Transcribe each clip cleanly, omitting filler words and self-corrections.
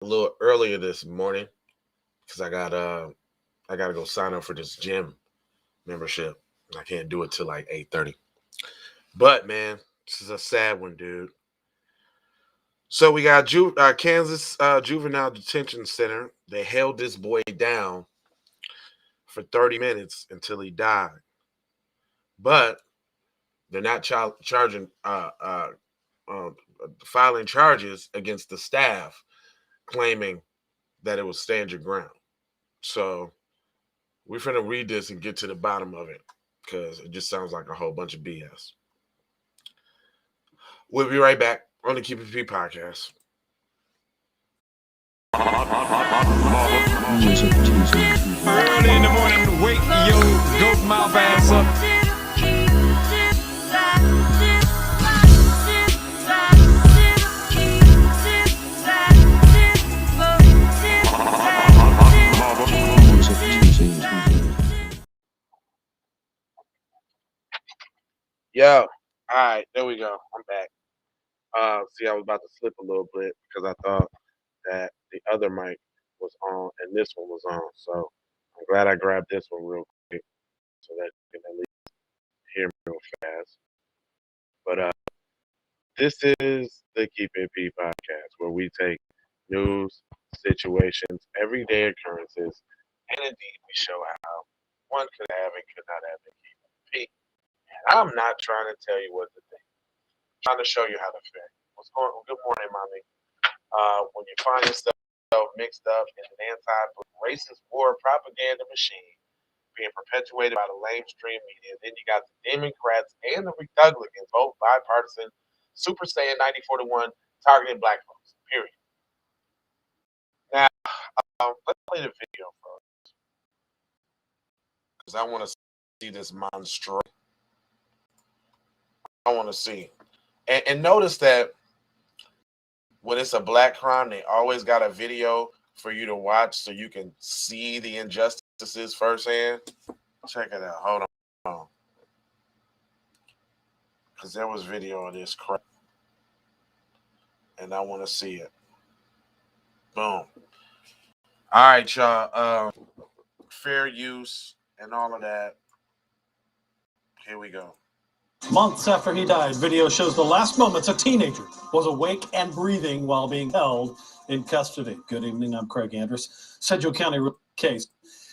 a little earlier this morning because I gotta go sign up for this gym membership. I can't do it till like 8:30. But man, this is a sad one, dude. So we got Kansas Juvenile Detention Center. They held this boy down for 30 minutes until he died. But they're not charging uh, filing charges against the staff, claiming that it was stand your ground. So we're finna read this and get to the bottom of it because it just sounds like a whole bunch of BS. We'll be right back on the Keep It P podcast. Early in the morning, wake your goat mouth ass up. Yo, all right, there we go. I'm back. See, I was about to slip a little bit because I thought that the other mic was on and this one was on. So I'm glad I grabbed this one real quick so that you can at least hear me real fast. But this is the Keep It P podcast where we take news, situations, everyday occurrences, and indeed we show how one could have and could not have been Keep It P. And I'm not trying to tell you what to think. I'm trying to show you how to fare. What's going on? Good morning, mommy. When you find yourself mixed up in an anti-racist war propaganda machine being perpetuated by the lamestream media, then you got the Democrats and the Republicans, both bipartisan, Super Saiyan 9041, targeting black folks, period. Now, let's play the video first, because I want to see this monstrosity. I want to see. And notice that when it's a black crime, they always got a video for you to watch so you can see the injustices firsthand. Check it out. Hold on. Because there was video of this crap. And I want to see it. Boom. All right, y'all. Fair use and all of that. Here we go. Months after he died, video shows the last moments a teenager was awake and breathing while being held in custody. Good evening, I'm Craig Andrus. Sedgwick County case.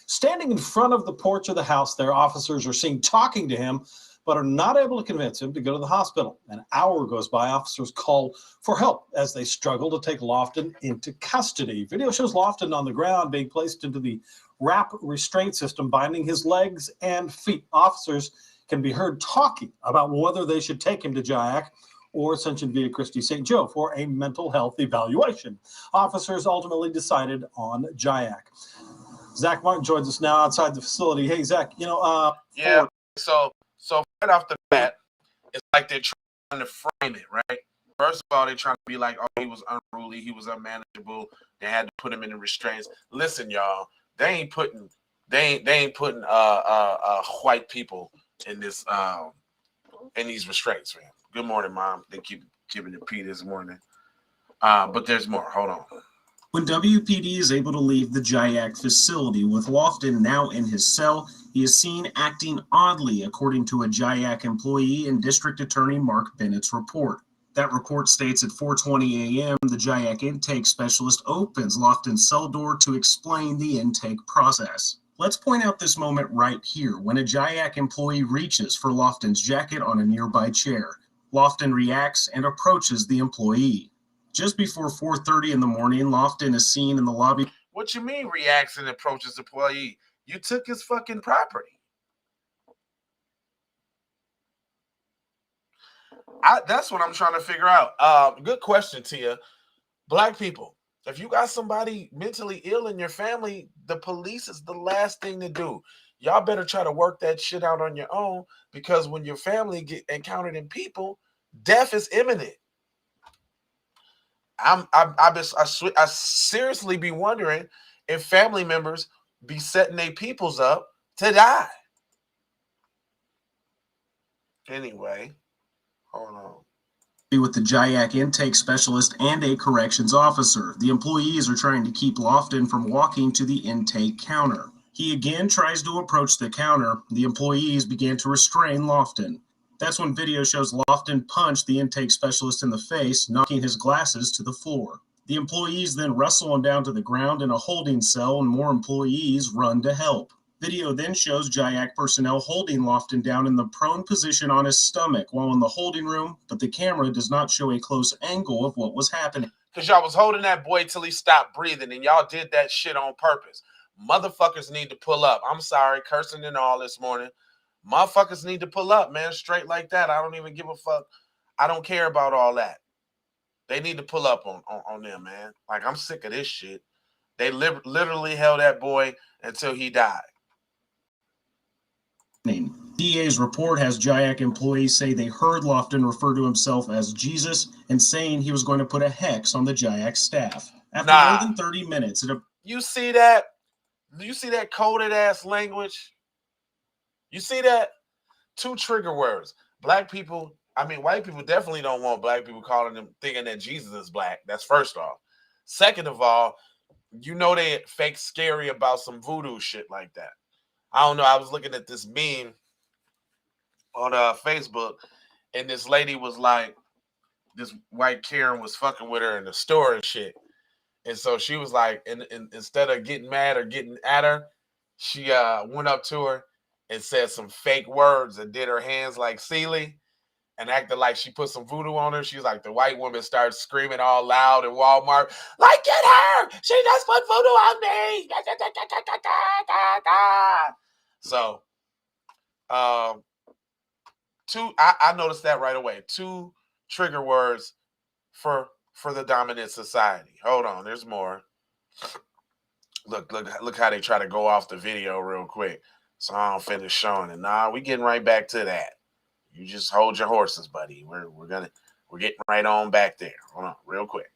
Standing in front of the porch of the house, their officers are seen talking to him, but are not able to convince him to go to the hospital. An hour goes by, officers call for help as they struggle to take Lofton into custody. Video shows Lofton on the ground being placed into the wrap restraint system, binding his legs and feet. Officers can be heard talking about whether they should take him to JIAC or Ascension Via Christi St. Joe for a mental health evaluation. Officers ultimately decided on JIAC. Zach Martin joins us now outside the facility. Hey, Zach, Yeah, so right off the bat, it's like they're trying to frame it, right? First of all, they're trying to be like, oh, he was unruly, he was unmanageable, they had to put him in the restraints. Listen, y'all, they ain't putting white people in this in these restraints, man. Good morning, Mom. They keep giving it P this morning. But there's more. Hold on. When WPD is able to leave the JIAC facility with Lofton now in his cell, he is seen acting oddly, according to a JIAC employee in District Attorney Mark Bennett's report. That report states at 4:20 a.m., the JIAC intake specialist opens Lofton's cell door to explain the intake process. Let's point out this moment right here when a JIAC employee reaches for Lofton's jacket on a nearby chair. Lofton reacts and approaches the employee. Just before 4:30 in the morning, Lofton is seen in the lobby. What you mean reacts and approaches the employee? You took his fucking property. That's what I'm trying to figure out. Good question, Tia. Black people, if you got somebody mentally ill in your family, the police is the last thing to do. Y'all better try to work that shit out on your own, because when your family get encountered in people, death is imminent. I seriously be wondering if family members be setting their peoples up to die. Anyway, hold on. With the JIAC intake specialist and a corrections officer. The employees are trying to keep Lofton from walking to the intake counter. He again tries to approach the counter. The employees began to restrain Lofton. That's when video shows Lofton punch the intake specialist in the face, knocking his glasses to the floor. The employees then wrestle him down to the ground in a holding cell, and more employees run to help. Video then shows JIAC personnel holding Lofton down in the prone position on his stomach while in the holding room, but the camera does not show a close angle of what was happening. Because y'all was holding that boy till he stopped breathing, and y'all did that shit on purpose. Motherfuckers need to pull up. I'm sorry, cursing and all this morning. Motherfuckers need to pull up, man, straight like that. I don't even give a fuck. I don't care about all that. They need to pull up on them, man. Like, I'm sick of this shit. They literally held that boy until he died. DA's report has JIAC employees say they heard Lofton refer to himself as Jesus and saying he was going to put a hex on the JIAC staff. After more than 30 minutes, you see that? Do you see that coded ass language? You see that? 2 trigger words. Black people, I mean, white people definitely don't want black people calling them, thinking that Jesus is black. That's first off. Second of all, you know they fake scary about some voodoo shit like that. I don't know. I was looking at this meme on Facebook, and this lady was like, this white Karen was fucking with her in the store and shit. And so she was like, and instead of getting mad or getting at her, she went up to her and said some fake words and did her hands like Celie and acted like she put some voodoo on her. She was like, the white woman started screaming all loud in Walmart, like, get her! She just put voodoo on me! So, I noticed that right away. 2 trigger words for the dominant society. Hold on, there's more. Look how they try to go off the video real quick. So I don't finish showing it. Nah, we getting right back to that. You just hold your horses, buddy. We're getting right on back there. Hold on, real quick.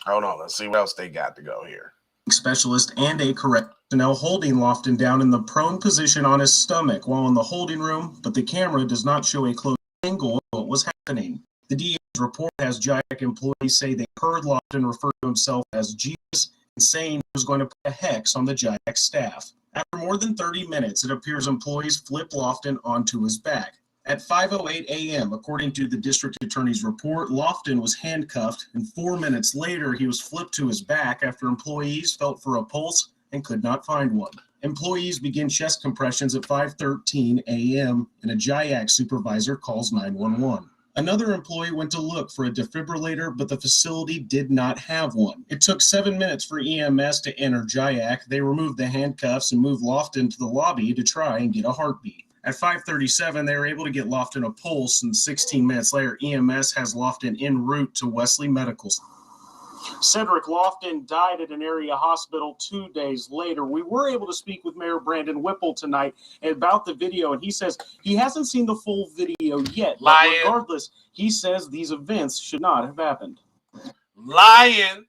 Hold on, let's see what else they got to go here. Specialist and a correctional holding Lofton down in the prone position on his stomach while in the holding room, but the camera does not show a close angle of what was happening. The DA's report has JIAC employees say they heard Lofton refer to himself as Jesus and saying he was going to put a hex on the JIAC staff. After more than 30 minutes, it appears employees flip Lofton onto his back. At 5:08 a.m., according to the district attorney's report, Lofton was handcuffed, and 4 minutes later, he was flipped to his back after employees felt for a pulse and could not find one. Employees begin chest compressions at 5:13 a.m., and a JIAC supervisor calls 911. Another employee went to look for a defibrillator, but the facility did not have one. It took 7 minutes for EMS to enter JIAC. They removed the handcuffs and moved Lofton to the lobby to try and get a heartbeat. At 5:37, they were able to get Lofton a pulse, and 16 minutes later, EMS has Lofton en route to Wesley Medical. Cedric Lofton died at an area hospital 2 days later. We were able to speak with Mayor Brandon Whipple tonight about the video, and he says he hasn't seen the full video yet. But regardless, he says these events should not have happened. Lying.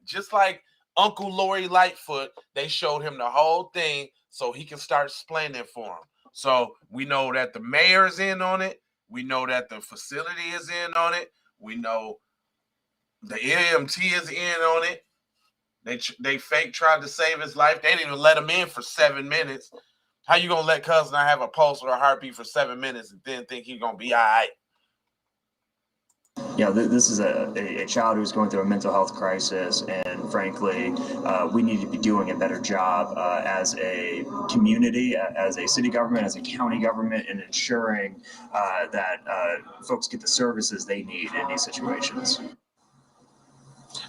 Just like Uncle Lori Lightfoot, they showed him the whole thing so he can start explaining it for him. So we know that the mayor is in on it. We know that the facility is in on it. We know the EMT is in on it. They fake tried to save his life. They didn't even let him in for 7 minutes. How you gonna let cuz not have a pulse or a heartbeat for 7 minutes and then think he's gonna be all right? You know, this is a child who's going through a mental health crisis, and frankly, we need to be doing a better job as a community, as a city government, as a county government, in ensuring that folks get the services they need in these situations.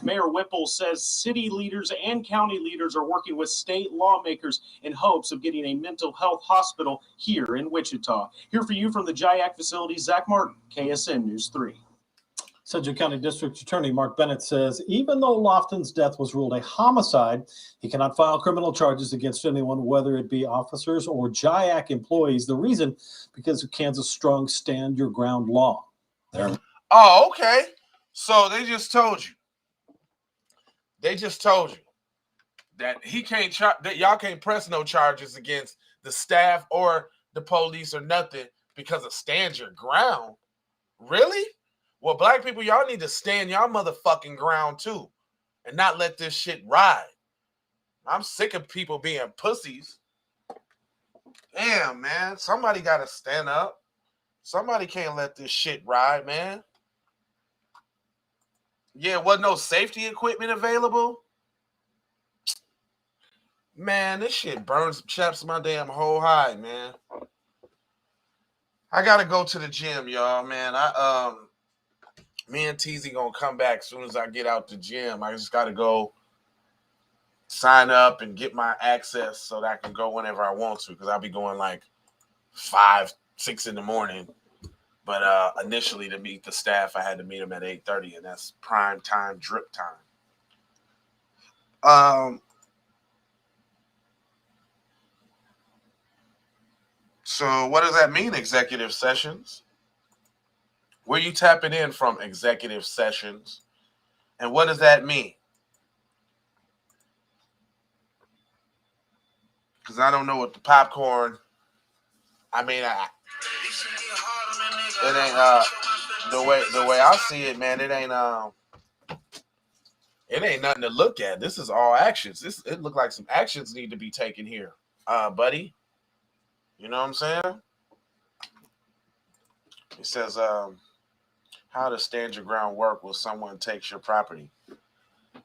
Mayor Whipple says city leaders and county leaders are working with state lawmakers in hopes of getting a mental health hospital here in Wichita. Here for you from the JIAC facility, Zach Martin, KSN News 3. Sedgwick County District Attorney Mark Bennett says even though Lofton's death was ruled a homicide, he cannot file criminal charges against anyone, whether it be officers or JIAC employees. The reason, because of Kansas' strong stand your ground law. There. Oh, okay. So they just told you. That he can't that y'all can't press no charges against the staff or the police or nothing because of stand your ground. Really? Well, black people, y'all need to stand y'all motherfucking ground too and not let this shit ride. I'm sick of people being pussies. Damn, man. Somebody got to stand up. Somebody can't let this shit ride, man. Yeah, wasn't no safety equipment available? Man, this shit burns, chaps my damn whole hide, man. I gotta go to the gym, y'all, man. Me and TZ gonna come back as soon as I get out the gym. I just gotta go sign up and get my access so that I can go whenever I want to, because I'll be going like 5, 6 in the morning. But initially to meet the staff, I had to meet them at 8:30, and that's prime time, drip time. So what does that mean, executive sessions? Where you tapping in from, executive sessions? And what does that mean? Because I don't know what the popcorn. I mean, it ain't the way I see it, man. It ain't nothing to look at. This is all actions. It look like some actions need to be taken here, buddy. You know what I'm saying? It says, how to stand your ground work when someone takes your property.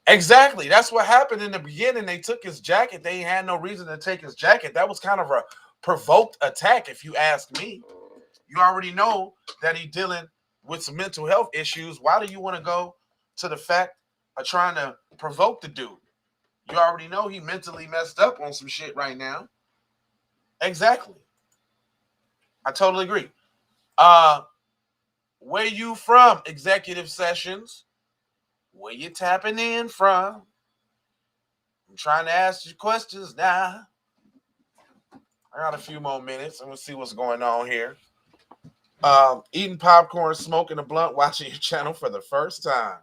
Exactly. That's what happened in the beginning. They took his jacket. They had no reason to take his jacket. That was kind of a provoked attack, if you ask me. You already know that he's dealing with some mental health issues. Why do you want to go to the fact of trying to provoke the dude? You already know he mentally messed up on some shit right now. Exactly. I totally agree. Where you from, executive sessions? Where you tapping in from? I'm trying to ask you questions now. I got a few more minutes. I'm going to see what's going on here. Eating popcorn, smoking a blunt, watching your channel for the first time.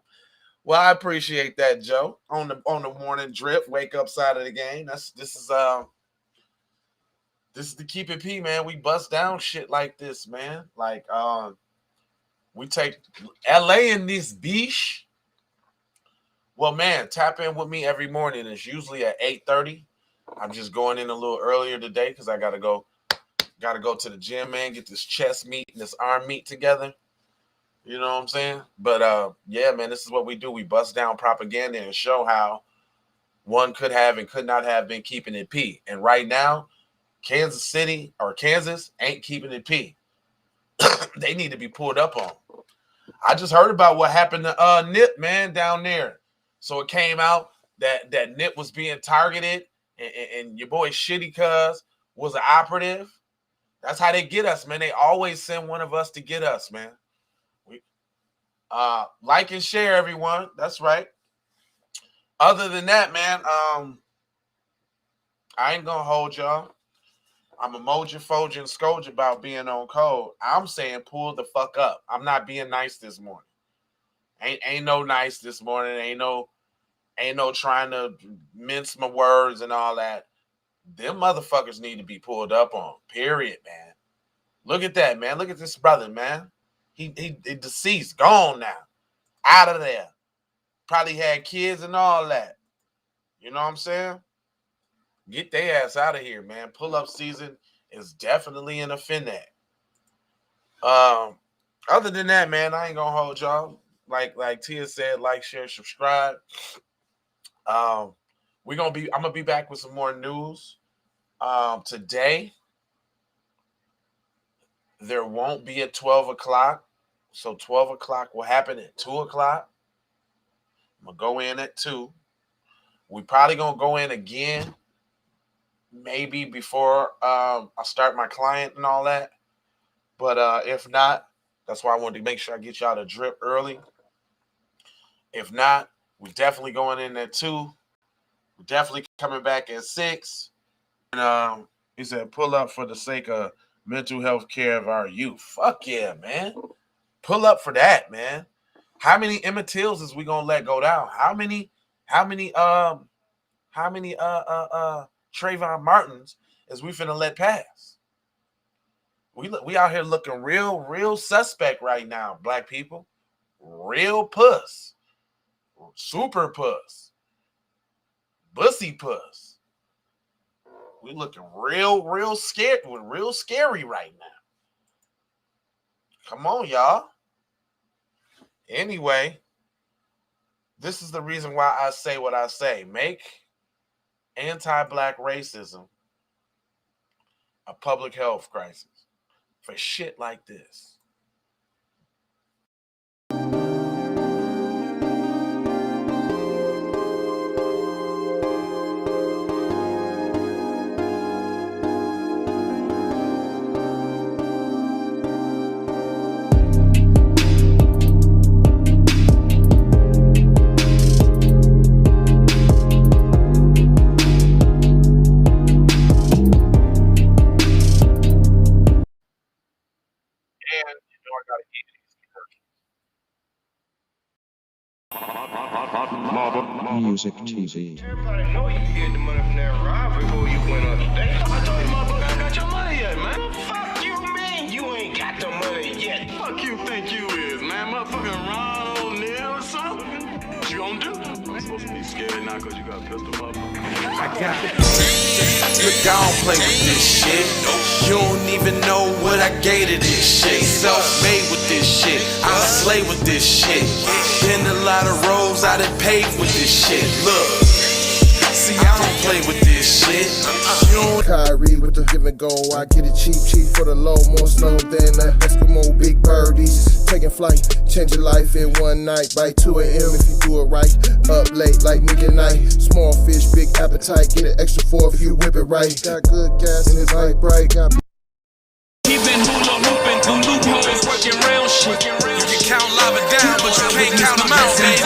Well, I appreciate that, Joe. On the morning drip, wake up side of the game. This is the Keep It P, man. We bust down shit like this, man. Like we take LA in this beach. Well, man, tap in with me every morning. It's usually at 8:30. I'm just going in a little earlier today because I gotta go to the gym, man, get this chest meat and this arm meat together. You know what I'm saying? But yeah, man, this is what we do. We bust down propaganda and show how one could have and could not have been keeping it P. And right now, Kansas City or Kansas ain't keeping it P. They need to be pulled up on. I just heard about what happened to Nip, man, down there. So it came out that Nip was being targeted, and your boy Shitty Cuz was an operative. That's how they get us, man. They always send one of us to get us, man. We like and share, everyone. That's right. Other than that, man, I ain't gonna hold y'all. I'm emoji, foji, and scourge about being on code. I'm saying pull the fuck up. I'm not being nice this morning. Ain't no nice this morning. Ain't no trying to mince my words and all that. Them motherfuckers need to be pulled up on. Period, man. Look at that, man. Look at this brother, man. He deceased, gone now, out of there. Probably had kids and all that. You know what I'm saying? Get their ass out of here, man. Pull-up season is definitely in a finna. Other than that, man, I ain't gonna hold y'all. Like Tia said, like, share, subscribe. I'm gonna be back with some more news. Today, there won't be at 12 o'clock. So 12 o'clock will happen at 2 o'clock. I'm gonna go in at 2. We probably gonna go in again, maybe before I start my client and all that. But if not, that's why I wanted to make sure I get y'all to drip early. If not, we're definitely going in at 2. We're definitely coming back at 6. And he said, pull up for the sake of mental health care of our youth. Fuck yeah, man. Pull up for that, man. How many Emmett Tills is we gonna let go down? How many Trayvon Martins is we finna let pass? We out here looking real suspect right now, black people. Real puss. Super puss. Bussy puss. We looking real scared. We're real scary right now. Come on, y'all. Anyway, this is the reason why I say what I say. Make anti-black racism a public health crisis for shit like this. Music TV. Everybody know you get the money from that ride before you went on today. I told you motherfucker I got your money yet, man. Fuck you, man. You ain't got the money yet. Fuck you think you is, man. Motherfucking Ron O'Neal or something. What you gonna do? I'm supposed to be scared now because you got a pistol, motherfucker. I got it. Look, I don't play with this shit. You don't even know what I gave to this shit. Self-made with this shit. I slay with this shit. Been a lot of roads I done paved with this shit. Look, see, I don't play with this shit. Kyrie with the give and go. I get it cheap for the low. More snow than the Eskimo big birdies. Taking flight, change your life in one night. By 2 a.m. if you do it right. Up late like nigga night. Small fish, big appetite. Get an extra 4 if you whip it right. Got good gas and it's light bright. Got He been hula hooping through loopholes, working real shit. You can count lava down, but you can't count them out, baby.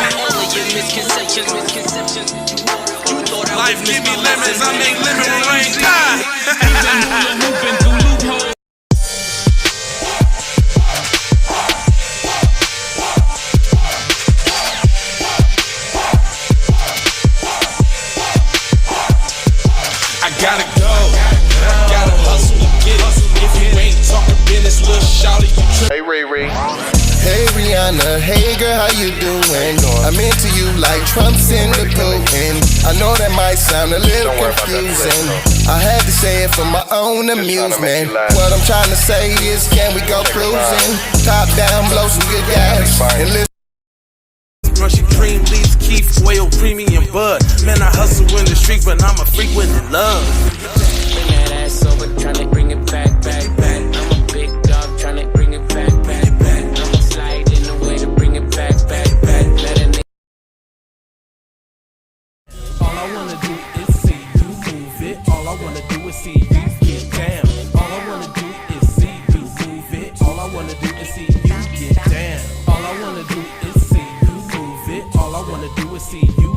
Life give me lemons, I make lemon rain. I gotta go, gotta hustle to get it. If you ain't talking business, little shawty, you Hey Ray. Hey Rihanna, hey girl, how you doing? I'm into you like Trump's in the Putin. I know that might sound a little confusing. I had to say it for my own amusement. What I'm trying to say is, can we go cruising? Top down, blow some good gas, and listen. Russian cream leaves, Keith oil, premium bud. Man, I hustle in the street, but I'm a freak with the love. Bring that ass over, tryna bring it back. I'm a big dog, tryna bring it back. I'ma slide in the way to bring it back. Let a nigga. All I wanna do is see you move it. All I wanna do is see you get down. All I wanna do is see you move it. All I wanna do is see you get down. All I wanna do is see you move it. All I wanna do is see you